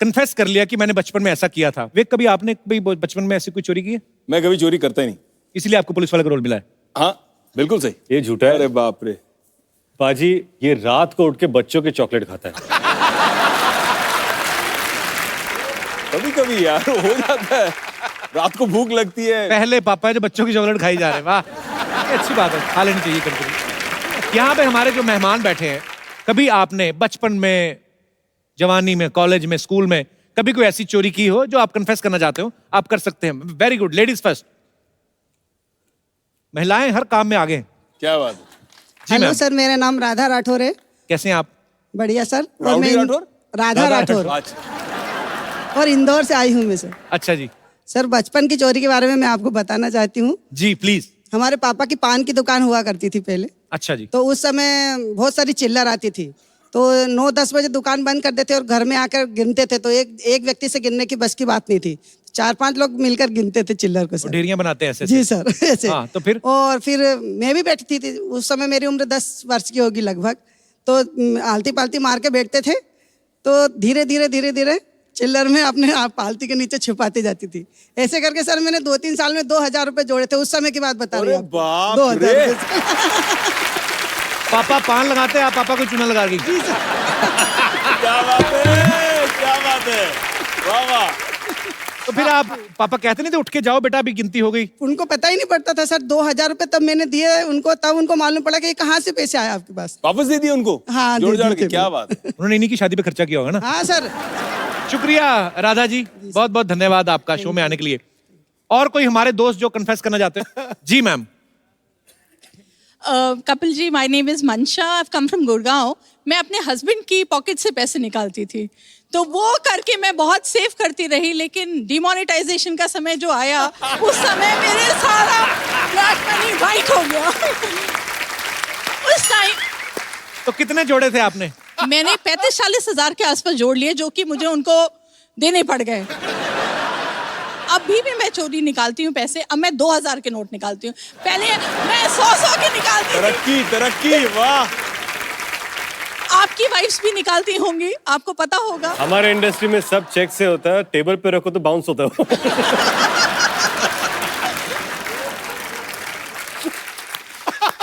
कन्फेस कर लिया कि मैंने बचपन में ऐसा किया था। वे कभी आपने कभी बचपन में ऐसी कोई चोरी की है? मैं कभी चोरी करता ही नहीं, इसलिए आपको पुलिस वाले का रोल मिला है। हाँ बिल्कुल सही। ये झूठा है। अरे बाप रे, पाजी ये रात को उठ के बच्चों के चॉकलेट खाता है। कभी कभी यार हो जाता है, रात को भूख लगती है। पहले पापा है जो बच्चों की चॉकलेट खाई जा रहे हैं। वाह, ये अच्छी बात है, खा लेनी चाहिए कभी। यहाँ पे हमारे जो मेहमान बैठे हैं, कभी आपने बचपन में, जवानी में, कॉलेज में, स्कूल में कभी कोई ऐसी चोरी की हो जो आप कन्फेस करना चाहते हो? आप कर सकते हैं। Very good, ladies first. महिलाएं हर काम में आगे हैं। क्या बात है। जी हेलो मैम, सर, मेरा नाम राधा राठौर है। कैसे हैं आप? बढ़िया सर। राउडी राठौर? राधा राठौर, और इंदौर से आई हूँ मैं सर। अच्छा जी, सर बचपन की चोरी के बारे में मैं आपको बताना चाहती हूँ। जी प्लीज। हमारे पापा की पान की दुकान हुआ करती थी पहले। अच्छा जी। तो उस समय बहुत सारी चिल्लर आती थी, तो 9-10 बजे दुकान बंद कर देते और घर में आकर गिनते थे। तो एक व्यक्ति से गिनने की बस की बात नहीं थी, 4-5 लोग मिलकर गिनते थे चिल्लर को सर। ढेरियां बनाते हैं ऐसे। जी सर ऐसे। हाँ, तो फिर? और फिर मैं भी बैठी थी, उस समय मेरी उम्र 10 वर्ष की होगी लगभग। तो आलती पालती मार के बैठते थे, तो धीरे धीरे चिल्लर में अपने आप पालती के नीचे छुपाती जाती थी। ऐसे करके सर मैंने 2-3 साल में 2000 रुपए जोड़े थे। उस समय की बात बता रही हूँ। 2000 रुपए। पापा पान लगाते हैं, आप पापा को चूना लगा गई। क्या बात है, क्या बात है, वाह वाह। तो फिर आप पापा कहते नहीं थे उठ के जाओ बेटा अभी गिनती हो गई? उनको पता ही नहीं पड़ता था सर। 2000 रुपए तब मैंने दिए उनको, तब उनको मालूम पड़ा कि कहाँ से पैसे आए आपके पास। वापस दे दिए उनको? हाँ, जोड़ दे जाड़ दिए के, थे। क्या बात है। उन्होंने इन्हीं की शादी पे खर्चा किया होगा ना? हाँ सर। शुक्रिया राधा जी, बहुत बहुत धन्यवाद आपका शो में आने के लिए। और कोई हमारे दोस्त जो कन्फेस करना चाहते हैं? जी ma'am. Kapil ji, my name is Mansha, I have come from Gurgaon. मैं अपने हस्बैंड की पॉकेट से पैसे निकालती थी, तो वो करके मैं बहुत सेव करती रही, लेकिन डिमोनेटाइजेशन का समय जो आया उस समय मेरे सारा ब्लैक मनी वाइट हो गया। उस टाइम तो कितने जोड़े थे आपने? मैंने 35-40 हजार के आसपास जोड़ लिए, जो कि मुझे उनको देने पड़ गए। अभी भी मैं चोरी निकालती हूँ पैसे। अब मैं 2000 के नोट निकालती हूँ, पहले मैं 100 के निकालती थी। तरक्की, वाह। आपकी वाइफ्स भी निकालती होंगी, आपको पता होगा। हमारे इंडस्ट्री में सब चेक से होता है, टेबल पे रखो तो बाउंस होता है।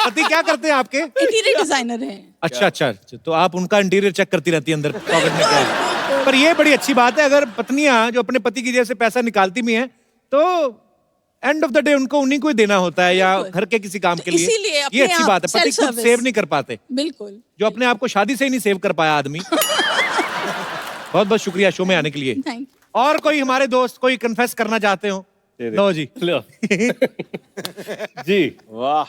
पति क्या करते हैं आपके? इंटीरियर डिजाइनर हैं। अच्छा, तो आप उनका इंटीरियर चेक करती रहती है अंदर पॉकेट में क्या है। पर ये बड़ी अच्छी बात है, अगर पत्नियां जो अपने पति की जेब से पैसा निकालती भी हैं तो एंड ऑफ द डे उनको उन्हीं को ही देना होता है, या घर के किसी काम के लिए। इसीलिए ये अच्छी बात है, पति खुद सेव नहीं कर पाते। बिल्कुल। जो अपने आप को शादी से ही नहीं सेव कर पाया आदमी। बहुत बहुत शुक्रिया शो में आने के लिए। थैंक और कोई हमारे दोस्त कोई कन्फेस करना चाहते हो? लो जी। लो। जी वाह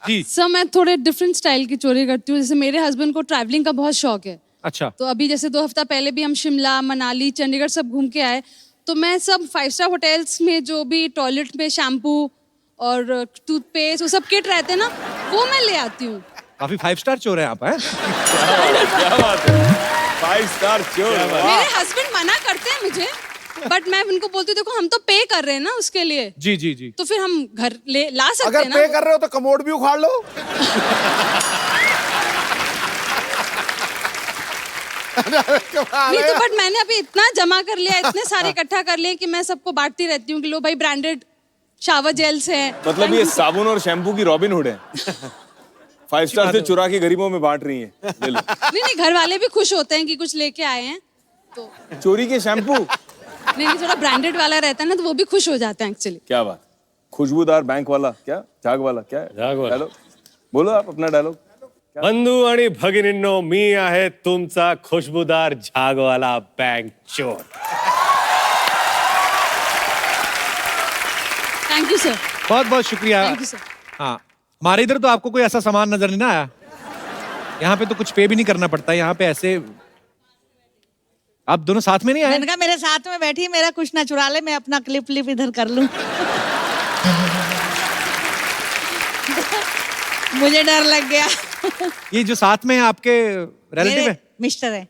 जी। सर मैं थोड़े डिफरेंट स्टाइल की चोरी करती हूँ। जैसे मेरे हस्बैंड को ट्रैवलिंग का बहुत शौक है। अच्छा। तो अभी जैसे 2 हफ्ता पहले भी हम शिमला, मनाली, चंडीगढ़ सब घूम के आए, तो मैं सब 5 स्टार होटल्स में जो भी टॉयलेट में शैम्पू और टूथपेस्ट वो सब किट रहते हैं ना, वो मैं ले आती हूँ। काफी 5 स्टार चोर है आप, हैं? क्या बात है, 5 स्टार चोर। मेरे हस्बैंड मना करते हैं मुझे, बट मैं उनको बोलती हूँ देखो हम तो पे कर रहे हैं ना उसके लिए। जी जी जी। तो फिर हम घर ला सकते अगर हैं पे ना। कर रहे हो तो कमोड भी उखाड़ लो। नहीं तो बट मैंने अभी इतना जमा कर लिया, इतने सारे इकट्ठा कर लिए कि मैं सबको बांटती रहती हूँ कि लो भाई ब्रांडेड शावर जेल्स हैं। मतलब ये साबुन और शैम्पू की रॉबिन हुड है। 5 स्टार से चुरा के गरीबों में बांट रही है। ले लो। नहीं घर वाले भी खुश होते हैं कि कुछ लेके आए हैं तो। चोरी के शैम्पू? नहीं थोड़ा ब्रांडेड वाला रहता है ना, तो वो भी खुश हो जाते हैं एक्चुअली। क्या बात। खुशबूदार बैंक वाला, क्या झाग वाला, क्या है? झाग वाला। डायलॉग बोलो आप अपना डायलॉग। बंधू आणि भगिनींनो, मी आहे तुमचा खुशबूदार झागवाला बैंक चोर। Thank you sir. बहुत बहुत शुक्रिया। Thank you sir. हाँ, हमारे इधर तो आपको कोई ऐसा सामान नजर नहीं ना आया। यहाँ पे तो कुछ पे भी नहीं करना पड़ता, यहाँ पे ऐसे आप दोनों साथ में नहीं आए? मैंने कहा मेरे साथ में बैठी, मेरा कुछ ना चुरा ले, मैं अपना क्लिप इधर कर लूं। मुझे डर लग गया। ये जो साथ में है आपके रिलेटिव है? मिस्टर है।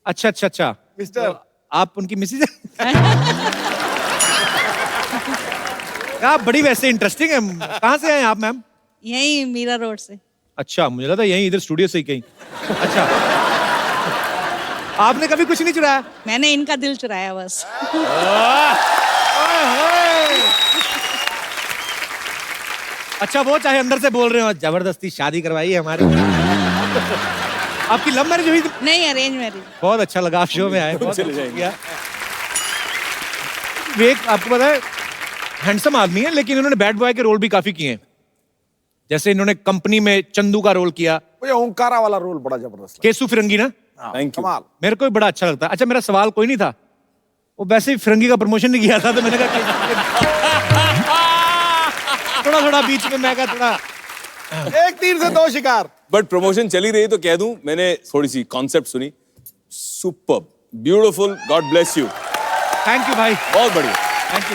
अच्छा अच्छा अच्छा। मिस्टर तो आप उनकी मिसेज है? आप बड़ी वैसे इंटरेस्टिंग है। कहाँ से आए आप मैम? यही मीरा रोड से। अच्छा, मुझे लगा यहीं इधर स्टूडियो से ही कहीं। अच्छा, आपने कभी कुछ नहीं चुराया? मैंने इनका दिल चुराया बस। अच्छा, वो चाहे अंदर से बोल रहे हो जबरदस्ती शादी करवाई है हमारी। आपकी लव मैरिज हुई? नहीं, अरेंज मैरिज। बहुत अच्छा लगा आप शो में आए। बहुत चले जाएंगे। विवेक आपको पता है हैंडसम आदमी है, लेकिन इन्होंने बैड बॉय के रोल भी काफी किए हैं। जैसे इन्होंने कंपनी में चंदू का रोल किया। ये ओंकारा वाला रोल बड़ा जबरदस्त। केसु फिरंगी ना? Thank you. मेरे को भी बड़ा अच्छा लगता है। अच्छा, मेरा सवाल कोई नहीं था, वो वैसे ही फिरंगी का प्रमोशन नहीं किया था, तो मैंने कहा थोड़ा थोड़ा बीच में मैं कहा थोड़ा एक तीर से 2 शिकार। बट प्रमोशन चली रही तो कह दूं, मैंने थोड़ी सी कॉन्सेप्ट सुनी, superb, beautiful, God bless you. Thank you भाई, बहुत बढ़िया। Thank you.